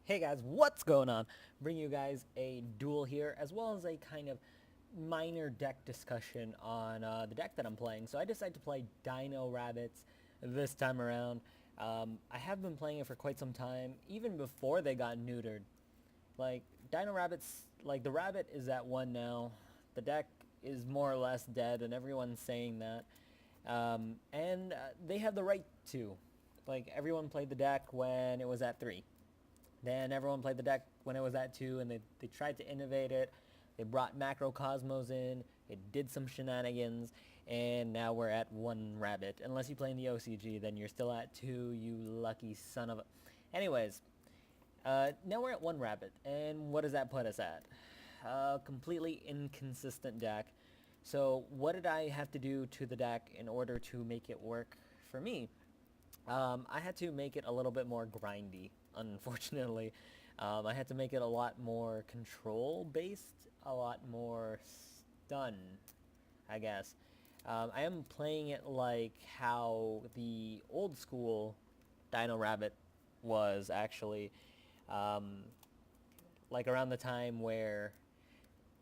Hey guys, what's going on? Bringing you guys a duel here, as well as a kind of minor deck discussion on the deck that I'm playing. So I decided to play Dino Rabbits this time around. I have been playing it for quite some time, even before they got neutered. Like, Dino Rabbits, like, the rabbit is at 1 now. The deck is more or less dead, and everyone's saying that. And they have the right to. Like, everyone played the deck when it was at 3. Then everyone played the deck when it was at 2, and they tried to innovate it. They brought Macrocosmos in, it did some shenanigans, and now we're at 1 rabbit. Unless you play in the OCG, then you're still at 2, you lucky son of a... Anyways, now we're at 1 rabbit, and what does that put us at? Completely inconsistent deck. So what did I have to do to the deck in order to make it work for me? I had to make it a little bit more grindy, unfortunately. I had to make it a lot more control-based, a lot more stun, I guess. I am playing it like how the old school Dino Rabbit was actually, like around the time where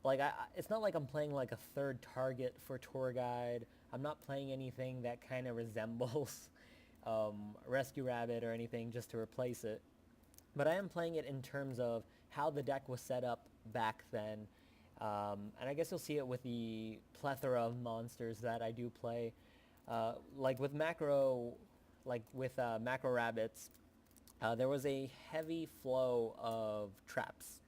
like it's not like I'm playing like a third target for tour guide. I'm not playing anything that kind of resembles Rescue Rabbit or anything just to replace it. But I am playing it in terms of how the deck was set up back then. And I guess you'll see it with the plethora of monsters that I do play. Like with Macro Rabbits, there was a heavy flow of traps.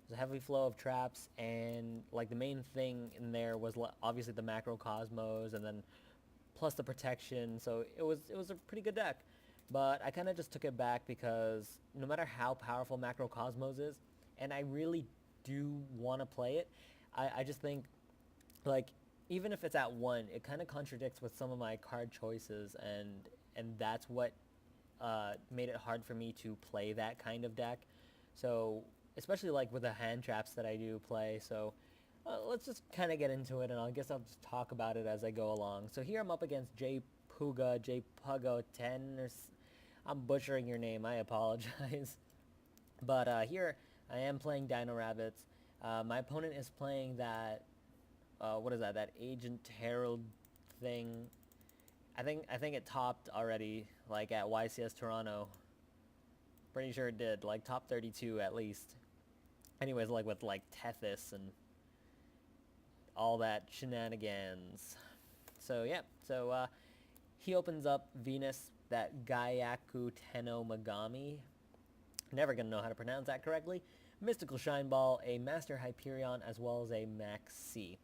There's a heavy flow of traps, and like the main thing in there was obviously the Macrocosmos, and then plus the protection. So it was a pretty good deck. But I kind of just took it back because no matter how powerful Macrocosmos is, and I really do want to play it, I just think, like, even if it's at 1, it kind of contradicts with some of my card choices, and that's what made it hard for me to play that kind of deck. So, especially like with the hand traps that I do play. So, let's just kind of get into it, and I guess I'll just talk about it as I go along. So here I'm up against J Pugo 10, or I'm butchering your name, I apologize. But here I am playing Dino Rabbits. My opponent is playing that, what is that, that Agent Herald thing. I think it topped already, like at YCS Toronto. Pretty sure it did, like top 32 at least. Anyways, like with like Tethys and all that shenanigans. So yeah, so he opens up Venus, that Gyaku Tenno Megami. Never gonna know how to pronounce that correctly. Mystical Shine Ball, a Master Hyperion, as well as a Max C.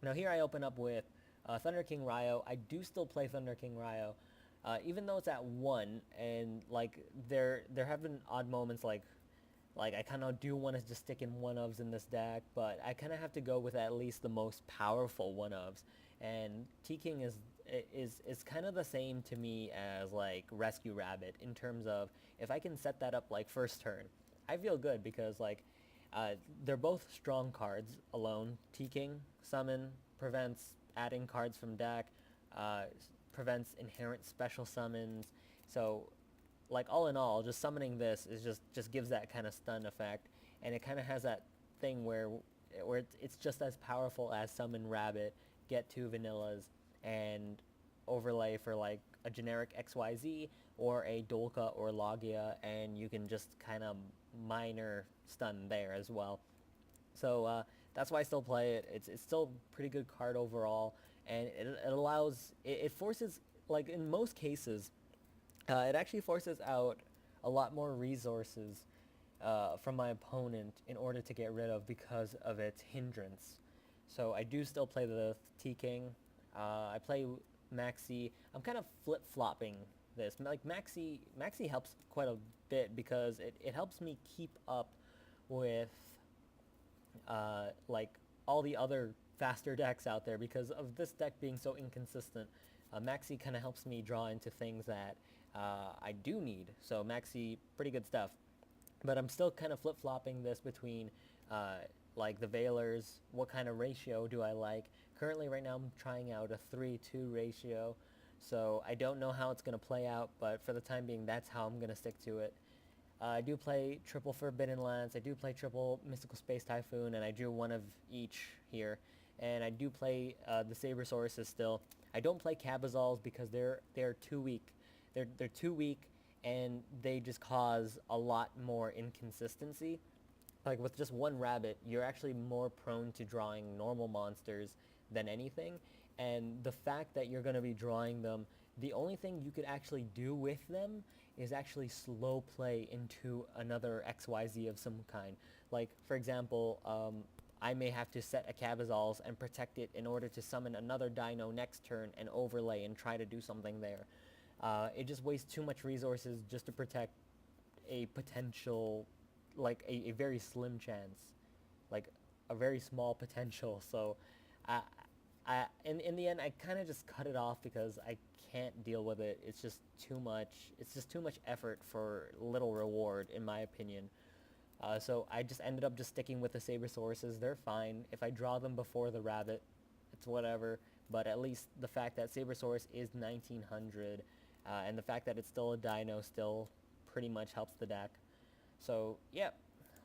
Now here I open up with Thunder King Ryo. I do still play Thunder King Ryo, even though it's at 1, and like there have been odd moments like I kind of do want to just stick in one-ofs in this deck, but I kind of have to go with at least the most powerful one-ofs. And T-King is kind of the same to me as like Rescue Rabbit in terms of if I can set that up like first turn, I feel good because like they're both strong cards alone. T-King summon prevents adding cards from deck, prevents inherent special summons. So like all in all, just summoning this is just gives that kind of stun effect, and it kind of has that thing where it's just as powerful as summon Rabbit, get 2 vanillas, and overlay for like a generic XYZ or a Dolka or Logia, and you can just kind of minor stun there as well. So that's why I still play it. It's still a pretty good card overall, and it allows it forces, like in most cases, it actually forces out a lot more resources from my opponent in order to get rid of because of its hindrance. So I do still play the T-King. I play Maxi. I'm kind of flip-flopping this. Like Maxi helps quite a bit because it helps me keep up with like all the other faster decks out there because of this deck being so inconsistent. Maxi kind of helps me draw into things that I do need. So Maxi, pretty good stuff. But I'm still kind of flip-flopping this between like the Veilers, what kind of ratio do I like. Currently right now I'm trying out a 3-2 ratio. So I don't know how it's going to play out, but for the time being that's how I'm going to stick to it. I do play triple Forbidden Lance, I do play triple Mystical Space Typhoon, and I do one of each here. And I do play the Sabersauruses still. I don't play Cabazals because they're too weak. They're too weak, and they just cause a lot more inconsistency. Like with just one rabbit, you're actually more prone to drawing normal monsters than anything. And the fact that you're going to be drawing them, the only thing you could actually do with them is actually slow play into another XYZ of some kind. Like, for example, I may have to set a Cabazals and protect it in order to summon another Dino next turn and overlay and try to do something there. It just wastes too much resources just to protect a potential, like a very slim chance, like a very small potential. So in the end, I kind of just cut it off because I can't deal with it. It's just too much. It's just too much effort for little reward, in my opinion. So I just ended up just sticking with the Sabersauruses. They're fine. If I draw them before the rabbit, it's whatever. But at least the fact that Sabersaurus is 1900, and the fact that it's still a dino still pretty much helps the deck. So yeah,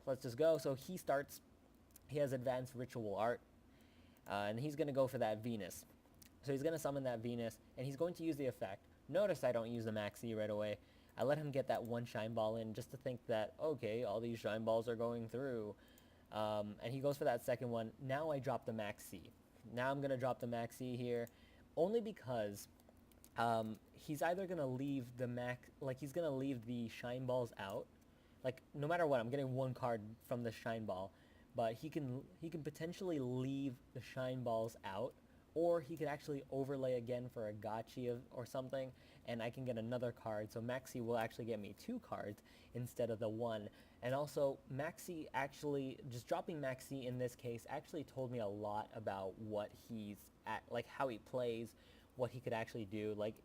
let's just go. So he starts. He has advanced ritual art, and he's going to go for that Venus. So he's going to summon that Venus, and he's going to use the effect. Notice I don't use the Maxi right away. I let him get that one Shine Ball in just to think that, okay, all these Shine Balls are going through. And he goes for that second one. Now I drop the Maxi. Now I'm going to drop the Maxi here, only because he's either going to leave the he's going to leave the Shine Balls out. Like, no matter what, I'm getting one card from the Shine Ball. But he can potentially leave the Shine Balls out, or he could actually overlay again for a Gotchi or something, and I can get another card. So Maxi will actually get me 2 cards instead of the 1. And also, Maxi actually, just dropping Maxi in this case actually told me a lot about what he's at, like how he plays, what he could actually do. Like,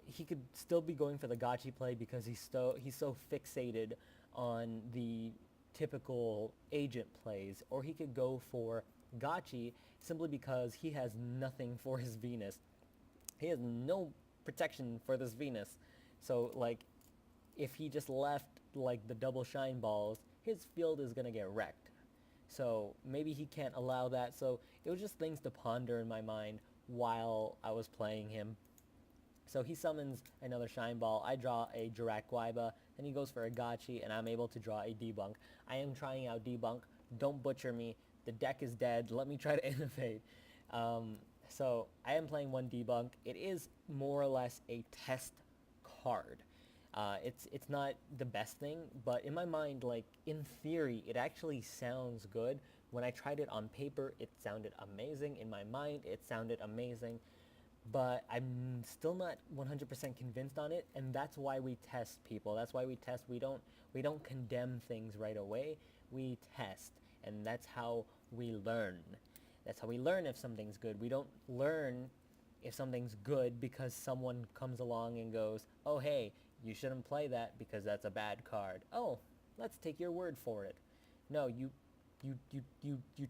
he could still be going for the Gotchi play because he's so fixated on the typical agent plays, or he could go for Gotchi simply because he has nothing for his Venus. He has no protection for this Venus. So, like, if he just left, like, the double Shine Balls, his field is going to get wrecked. So, maybe he can't allow that. So, it was just things to ponder in my mind while I was playing him. So, he summons another Shine Ball. I draw a Jirac Guaiba. Then he goes for a Gotchi, and I'm able to draw a Debunk. I am trying out Debunk. Don't butcher me. The deck is dead. Let me try to innovate. So I am playing one Debunk. It is more or less a test card. It's not the best thing, but in my mind, like, in theory, it actually sounds good. When I tried it on paper, it sounded amazing. In my mind, it sounded amazing. But I'm still not 100% convinced on it, and that's why we test, people. That's why we test. We don't condemn things right away. We test, and that's how we learn. That's how we learn if something's good. We don't learn if something's good because someone comes along and goes, "Oh, hey, you shouldn't play that because that's a bad card." Oh, let's take your word for it. No, you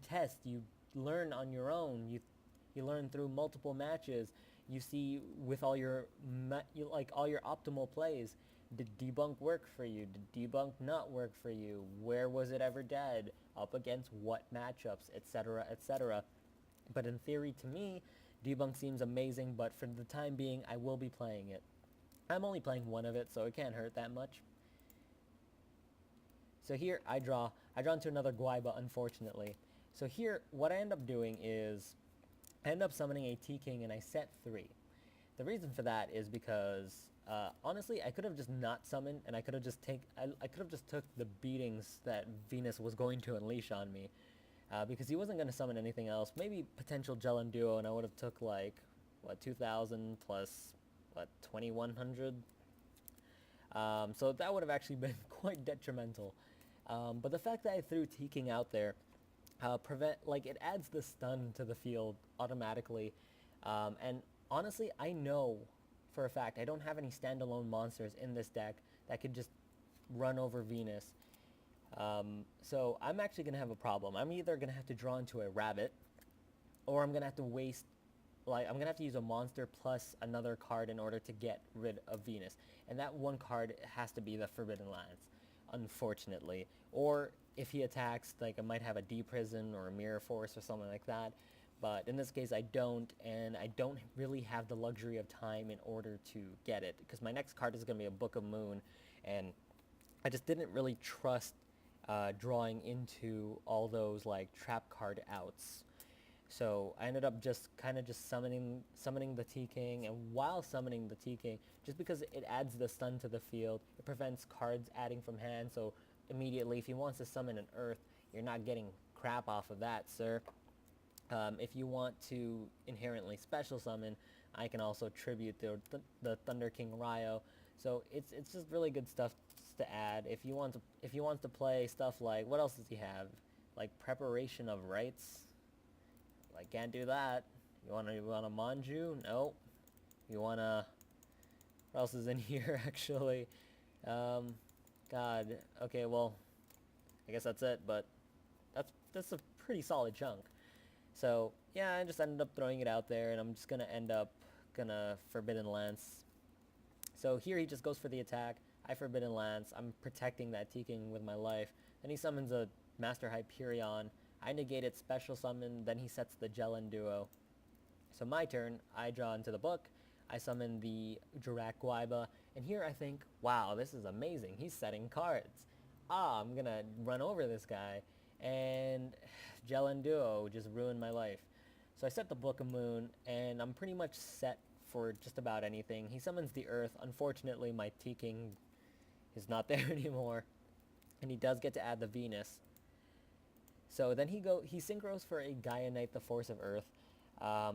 test. You learn on your own. You learn through multiple matches. You see with all your all your optimal plays. Did Debunk work for you? Did Debunk not work for you? Where was it ever dead? Up against what matchups, etc., etc. But in theory, to me, Debunk seems amazing, but for the time being, I will be playing it. I'm only playing one of it, so it can't hurt that much. So here, I draw into another Guaiba, unfortunately. So here, what I end up doing is, I end up summoning a T-King, and I set 3. The reason for that is because, honestly, I could have just not summoned, and I could have just took the beatings that Venus was going to unleash on me, because he wasn't going to summon anything else. Maybe potential Gel and Duo, and I would have took, like, what, 2,000 plus, what, 2,100? So that would have actually been quite detrimental. But the fact that I threw T-King out there, it adds the stun to the field automatically, and honestly, I know for a fact I don't have any standalone monsters in this deck that could just run over Venus. So I'm actually going to have a problem. I'm either going to have to draw into a rabbit, or I'm going to have to waste like I'm gonna have to use a monster plus another card in order to get rid of Venus, and that one card has to be the Forbidden Lance, unfortunately. Or if he attacks, like I might have a D Prison or a Mirror Force or something like that. But in this case, I don't, and I don't really have the luxury of time in order to get it, because my next card is going to be a Book of Moon, and I just didn't really trust drawing into all those like trap card outs. So I ended up just kind of just summoning the T King, and while summoning the T King, just because it adds the stun to the field, it prevents cards adding from hand. So immediately, if he wants to summon an Earth, you're not getting crap off of that, sir. If you want to inherently special summon, I can also tribute the Thunder King Ryo. So it's just really good stuff to add. If you want to play stuff like, what else does he have? Like Preparation of Rites. Like, can't do that. You wanna Manju? Nope. You wanna, what else is in here actually? God. Okay, well, I guess that's it. But that's a pretty solid chunk. So yeah, I just ended up throwing it out there, and I'm just gonna end up Forbidden Lance. So here he just goes for the attack. I Forbidden Lance. I'm protecting that T-King with my life. Then he summons a Master Hyperion. I negate its special summon. Then he sets the Jelen Duo. So my turn. I draw into the book. I summon the Jurak Guaiba. And here I think, wow, this is amazing. He's setting cards. I'm gonna run over this guy. And Jelen Duo just ruined my life. So I set the Book of Moon, and I'm pretty much set for just about anything. He summons the Earth. Unfortunately, my T-King is not there anymore, and he does get to add the Venus. So then he synchros for a Gaia Knight, the Force of Earth. I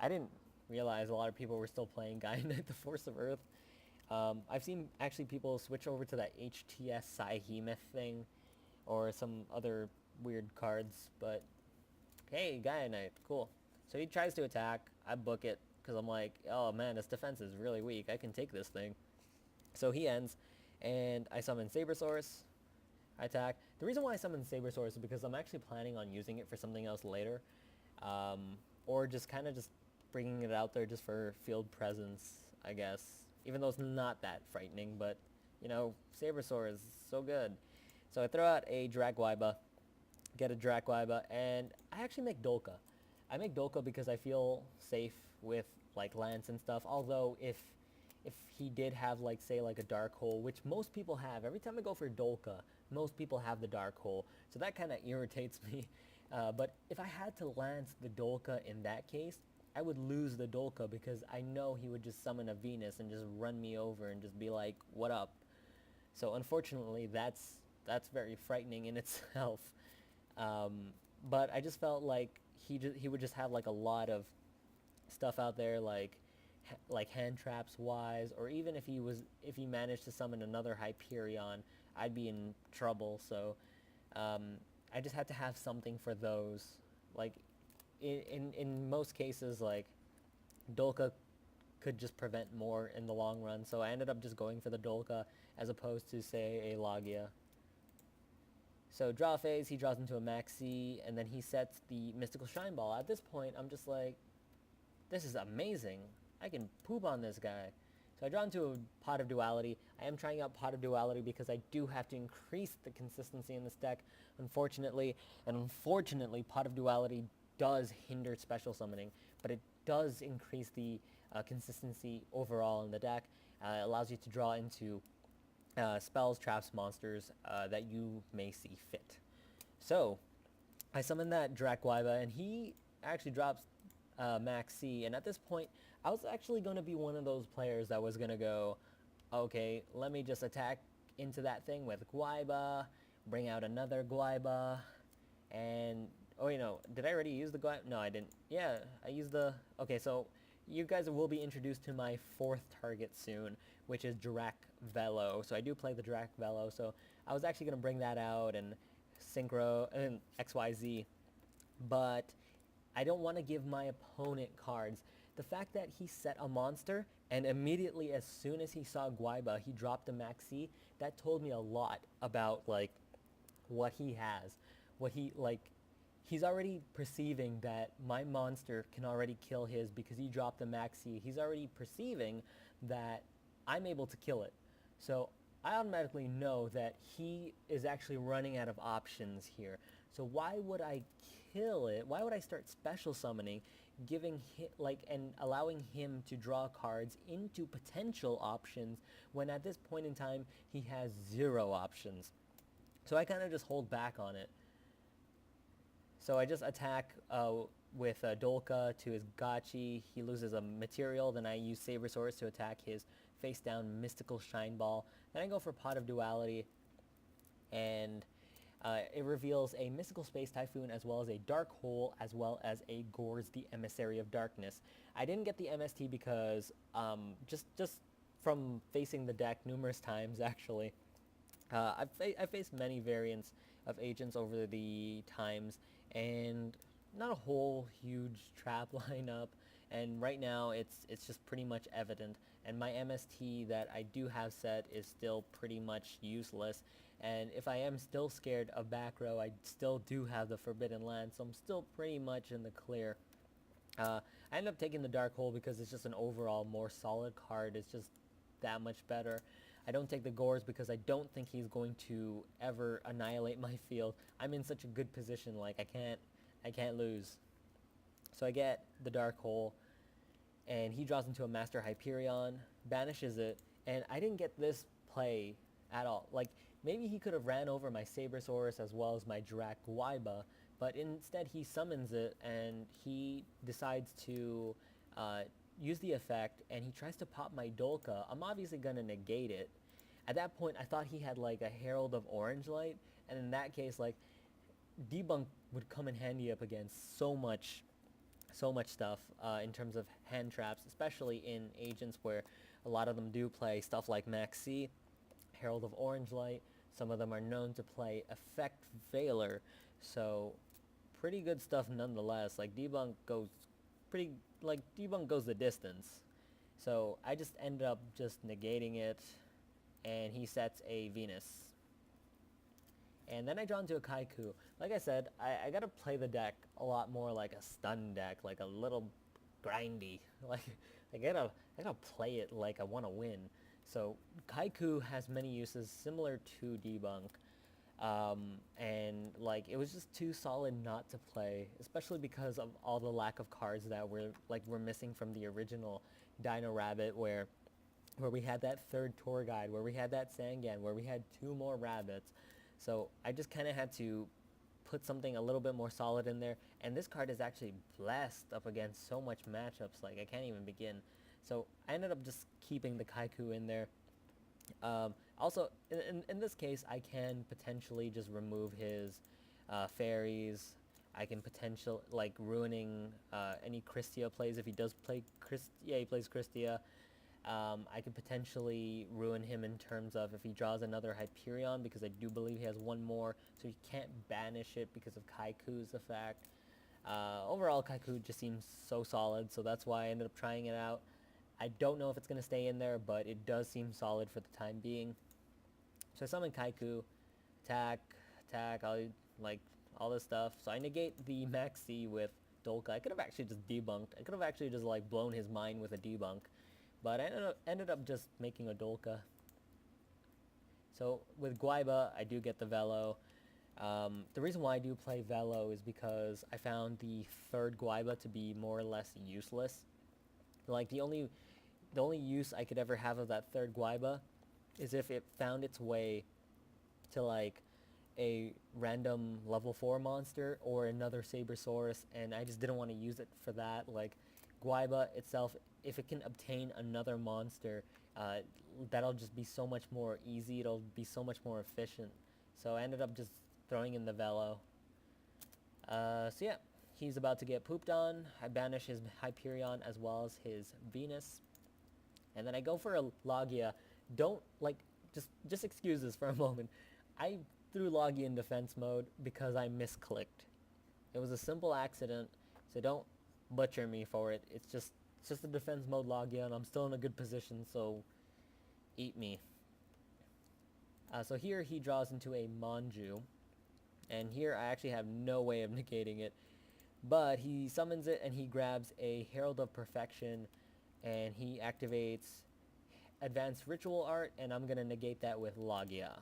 didn't realize a lot of people were still playing Gaia Knight, the Force of Earth. I've seen actually people switch over to that HTS Psyhemoth thing, or some other weird cards, but hey, Gaia Knight, cool. So he tries to attack. I book it because I'm like, oh man, this defense is really weak. I can take this thing. So he ends, and I summon Sabersaurus. I attack. The reason why I summon Sabersaurus is because I'm actually planning on using it for something else later, or just kind of just bringing it out there just for field presence, I guess. Even though it's not that frightening, but you know, Sabersaurus is so good. So I throw out a Dragwaiba, get a Dragwaiba, and I actually make Dolka. I make Dolka because I feel safe with like Lance and stuff. Although if he did have like say like a Dark Hole, which most people have, every time I go for Dolka, most people have the Dark Hole. So that kind of irritates me. But if I had to Lance the Dolka in that case, I would lose the Dolka because I know he would just summon a Venus and just run me over and just be like, what up? So unfortunately, that's very frightening in itself. But I just felt like he would just have like a lot of stuff out there, like hand traps wise, or even if he managed to summon another Hyperion, I'd be in trouble. So I just had to have something for those. Like in most cases, like Dolka could just prevent more in the long run. So I ended up just going for the Dolka as opposed to say a Logia. So draw phase, he draws into a Maxi, and then he sets the Mystical Shine Ball. At this point, I'm just like, this is amazing. I can poop on this guy. So I draw into a Pot of Duality. I am trying out Pot of Duality because I do have to increase the consistency in this deck, unfortunately. And unfortunately, Pot of Duality does hinder special summoning, but it does increase the consistency overall in the deck. It allows you to draw into spells, traps, monsters that you may see fit. So I summon that Dracwaiba, and he actually drops Max C, and at this point I was actually going to be one of those players that was going to go, okay, let me just attack into that thing with Guaiba, bring out another Guaiba, and oh, you know, did I already use the Guaiba? No, I didn't. Yeah, I used the, okay, so you guys will be introduced to my fourth target soon, which is Drac Velo. So I do play the Drac Velo, so I was actually going to bring that out and Synchro and XYZ, but I don't want to give my opponent cards. The fact that he set a monster and immediately as soon as he saw Guaiba, he dropped a Maxi, that told me a lot about like what he has. What he, like, he's already perceiving that my monster can already kill his because he dropped the maxi. He's already perceiving that I'm able to kill it. So I automatically know that he is actually running out of options here. So why would I kill it? Why would I start special summoning, giving him, like, and allowing him to draw cards into potential options when at this point in time he has 0 options? So I kind of just hold back on it. So I just attack with Dolka to his Gachi. He loses a material. Then I use Sabersaurus to attack his face down Mystical Shine Ball. Then I go for Pot of Duality. And it reveals a Mystical Space Typhoon as well as a Dark Hole as well as a Gorz the Emissary of Darkness. I didn't get the MST because just from facing the deck numerous times actually. I've faced many variants of agents over the times, and not a whole huge trap lineup. And right now, it's just pretty much evident. And my MST that I do have set is still pretty much useless. And if I am still scared of back row, I still do have the Forbidden Land, so I'm still pretty much in the clear. I end up taking the Dark Hole because it's just an overall more solid card. It's just that much better. I don't take the Gorz because I don't think he's going to ever annihilate my field. I'm in such a good position, like I can't lose. So I get the Dark Hole, and he draws into a Master Hyperion, banishes it, and I didn't get this play at all. Like, maybe he could have ran over my Sabersaurus as well as my Drac Guaiba, but instead he summons it, and he decides to use the effect, and he tries to pop my Dolka. I'm obviously going to negate it. At that point, I thought he had like a Herald of Orange Light, and in that case, like, Debunk would come in handy up against so much stuff in terms of hand traps, especially in agents where a lot of them do play stuff like Maxi, Herald of Orange Light. Some of them are known to play Effect Veiler, so pretty good stuff nonetheless. Like, Debunk goes the distance. So I just ended up just negating it, and he sets a Venus. And then I draw into a Kaiku. Like I said, I gotta play the deck a lot more like a stun deck, like a little grindy. Like, I gotta play it like I want to win. So Kaiku has many uses similar to Debunk. And like, it was just too solid not to play, especially because of all the lack of cards that we're missing from the original Dino Rabbit, where we had that third tour guide, where we had that Sangan, where we had 2 more rabbits. So I just kind of had to put something a little bit more solid in there, and this card is actually blessed up against so much matchups, like I can't even begin. So I ended up just keeping the Kaiku in there. Also, in this case, I can potentially just remove his fairies. I can potentially, like, ruining any Christia plays. If he does play he plays Christia. I could potentially ruin him in terms of if he draws another Hyperion, because I do believe he has 1 more, so he can't banish it because of Kaiku's effect. Overall, Kaiku just seems so solid, so that's why I ended up trying it out. I don't know if it's going to stay in there, but it does seem solid for the time being. So I summon Kaiku, attack, all this stuff. So I negate the Maxi with Dolka. I could have actually just debunked. I could have actually just, like, blown his mind with a debunk. But I ended up just making a Dolka. So with Guaiba, I do get the Velo. The reason why I do play Velo is because I found the third Guaiba to be more or less useless. Like, the only use I could ever have of that third Guaiba is if it found its way to, like, a random level 4 monster or another Sabersaurus, and I just didn't want to use it for that. Like, Guaiba itself, if it can obtain another monster, that'll just be so much more easy. It'll be so much more efficient. So I ended up just throwing in the Velo. So yeah, he's about to get pooped on. I banish his Hyperion as well as his Venus. And then I go for a Logia. Don't, like, just excuse this for a moment. I threw Logia in defense mode because I misclicked. It was a simple accident, so don't butcher me for it. It's just a defense mode Logia, and I'm still in a good position, so eat me. So here he draws into a Manju, And here I actually have no way of negating it. But he summons it and he grabs a Herald of Perfection and he activates Advanced Ritual Art, and I'm going to negate that with Logia.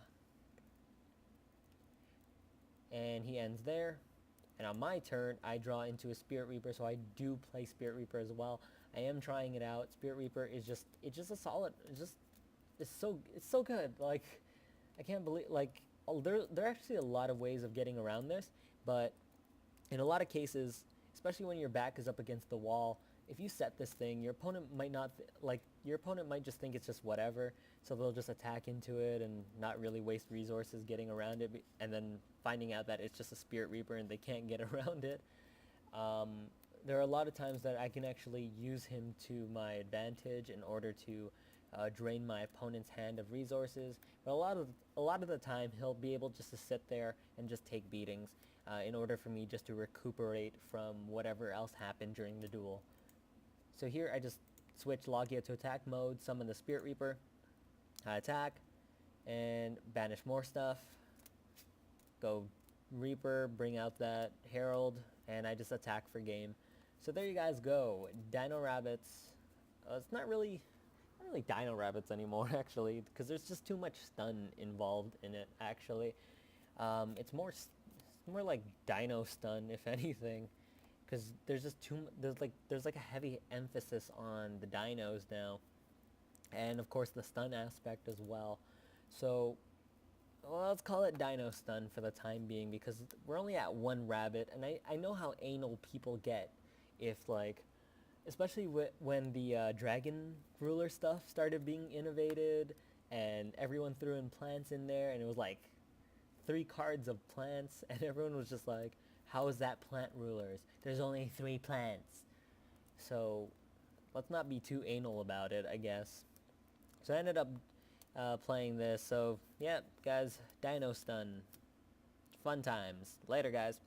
And he ends there. And on my turn, I draw into a Spirit Reaper, so I do play Spirit Reaper as well. I am trying it out. Spirit Reaper is it's just a solid, it's so good. Like, I can't believe, like, there are actually a lot of ways of getting around this, but in a lot of cases, especially when your back is up against the wall, if you set this thing, your opponent might not, your opponent might just think it's just whatever, so they'll just attack into it and not really waste resources getting around it, and then finding out that it's just a Spirit Reaper and they can't get around it. There are a lot of times that I can actually use him to my advantage in order to drain my opponent's hand of resources, but a lot of the time he'll be able just to sit there and just take beatings in order for me just to recuperate from whatever else happened during the duel. So here I just switch Logia to attack mode, summon the Spirit Reaper, attack, and banish more stuff. Go Reaper, bring out that Herald, and I just attack for game. So there you guys go. Dino Rabbits. It's not really Dino Rabbits anymore, actually, because there's just too much stun involved in it, actually. It's more like Dino Stun, if anything, because there's just there's like a heavy emphasis on the dinos now, and of course the stun aspect as well. So, well, let's call it Dino Stun for the time being, because we're only at one rabbit, and I know how anal people get if, like, especially when the dragon ruler stuff started being innovated and everyone threw in plants in there, and it was like 3 cards of plants, and everyone was just like, how is that plant rulers? There's only 3 plants. So let's not be too anal about it, I guess. So I ended up playing this. So yeah, guys, Dino Stun. Fun times. Later, guys.